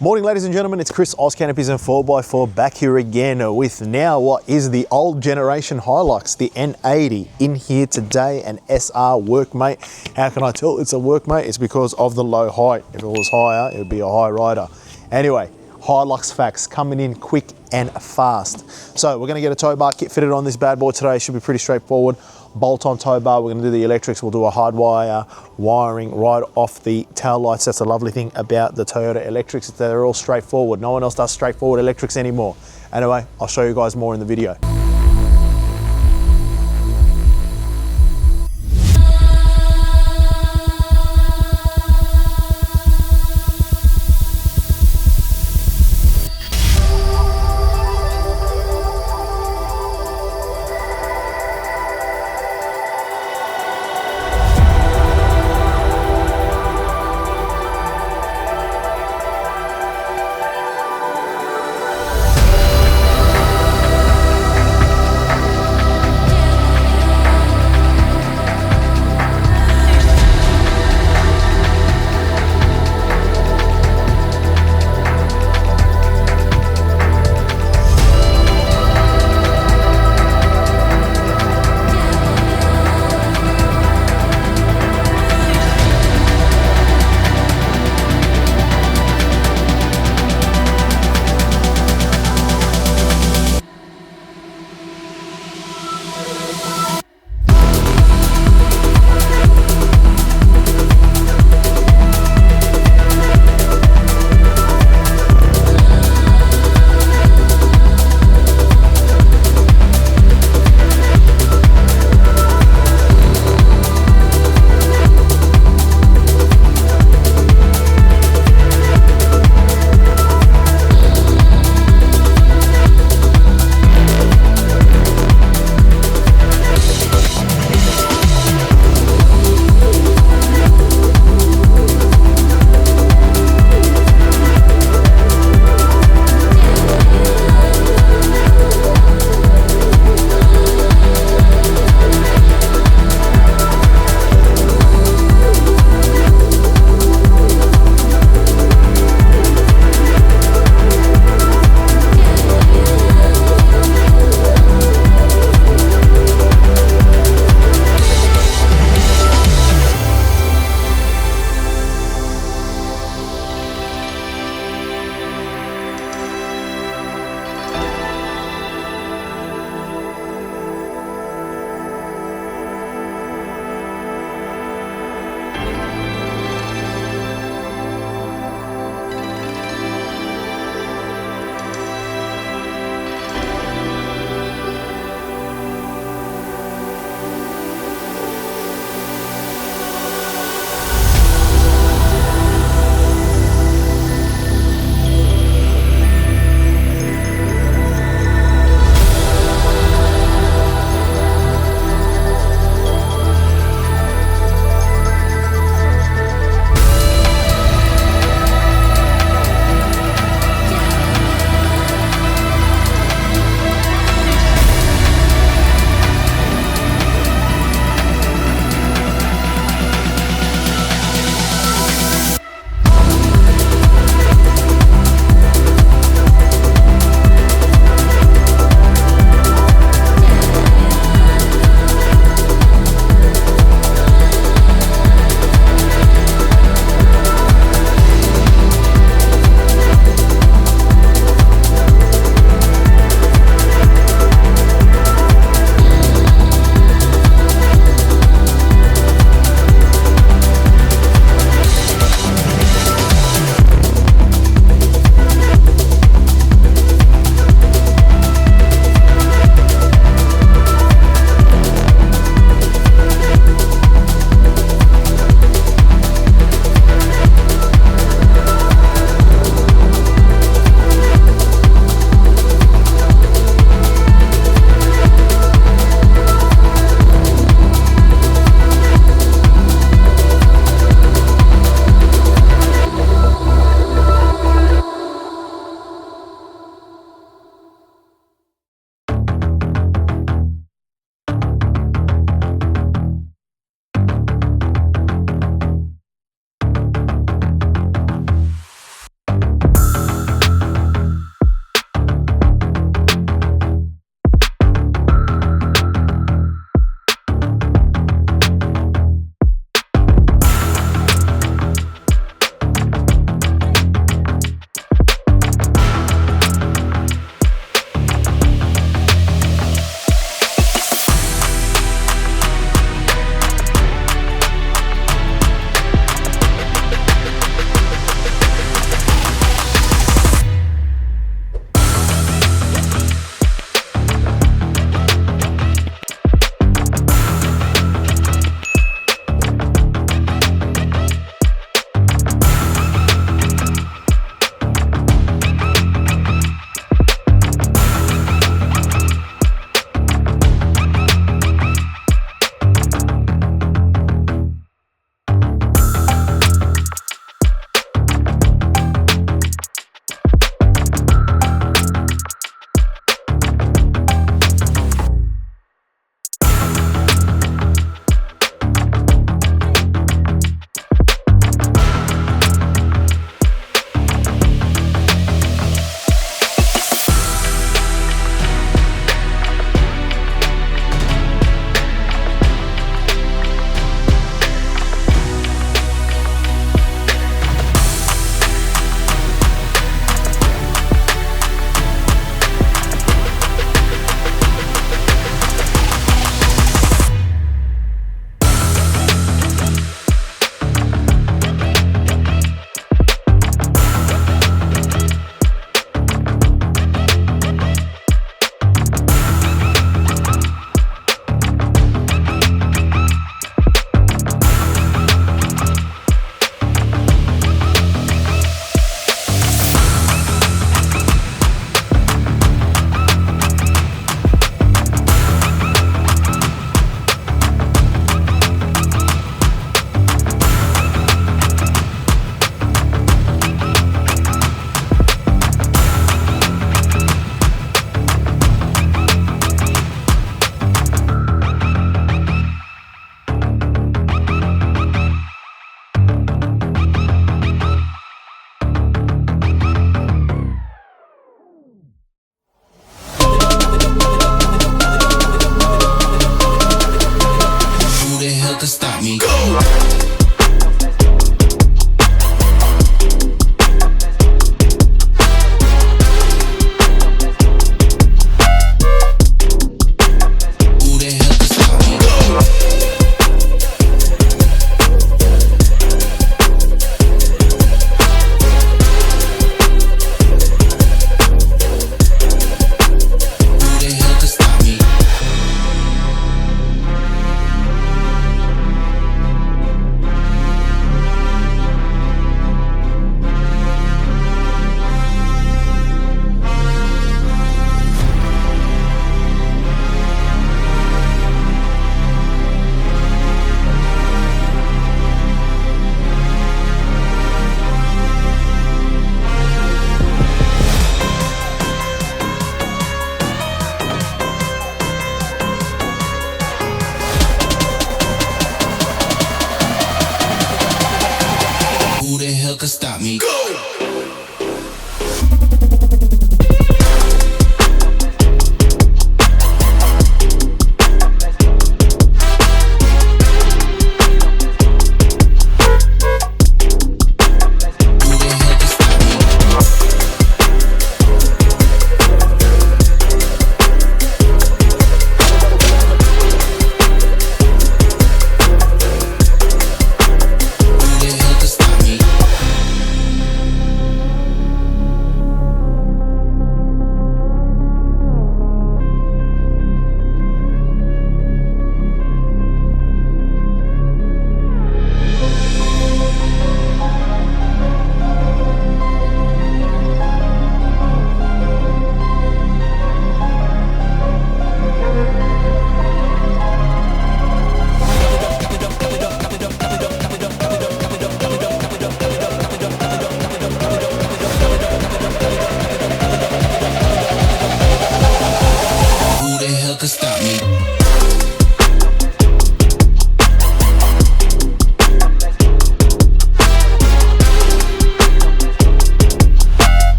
Morning ladies and gentlemen, it's Chris Oz Canopies and 4x4 back here again with now what is the old generation Hilux, the N80 in here today, an SR workmate. How can I tell it's a workmate? It's because of the low height. If it was higher, it would be a high rider. Anyway, Hilux facts coming in quick and fast. So we're going to get a tow bar kit fitted on this bad boy today. Should be pretty straightforward. Bolt-on tow bar, we're going to do the electrics, we'll do a hardwire wiring right off the tail lights. That's the lovely thing about the Toyota electrics, they're all straightforward. No one else does straightforward electrics anymore. Anyway, I'll show you guys more in the video.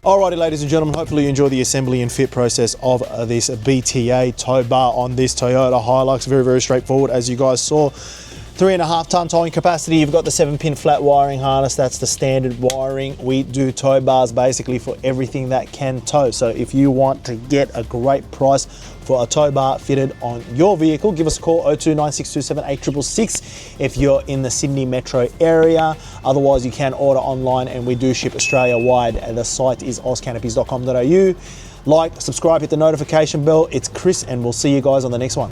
Alrighty, ladies and gentlemen, hopefully you enjoy the assembly and fit process of this BTA tow bar on this Toyota Hilux. Very, very straightforward, as you guys saw. 3.5 ton towing capacity. You've got the 7-pin flat wiring harness. That's the standard wiring. We do tow bars basically for everything that can tow. So if you want to get a great price for a tow bar fitted on your vehicle, give us a call, 0296278666 if you're in the Sydney metro area. Otherwise, you can order online and we do ship Australia-wide. The site is ozcanopies.com.au. Like, subscribe, hit the notification bell. It's Chris and we'll see you guys on the next one.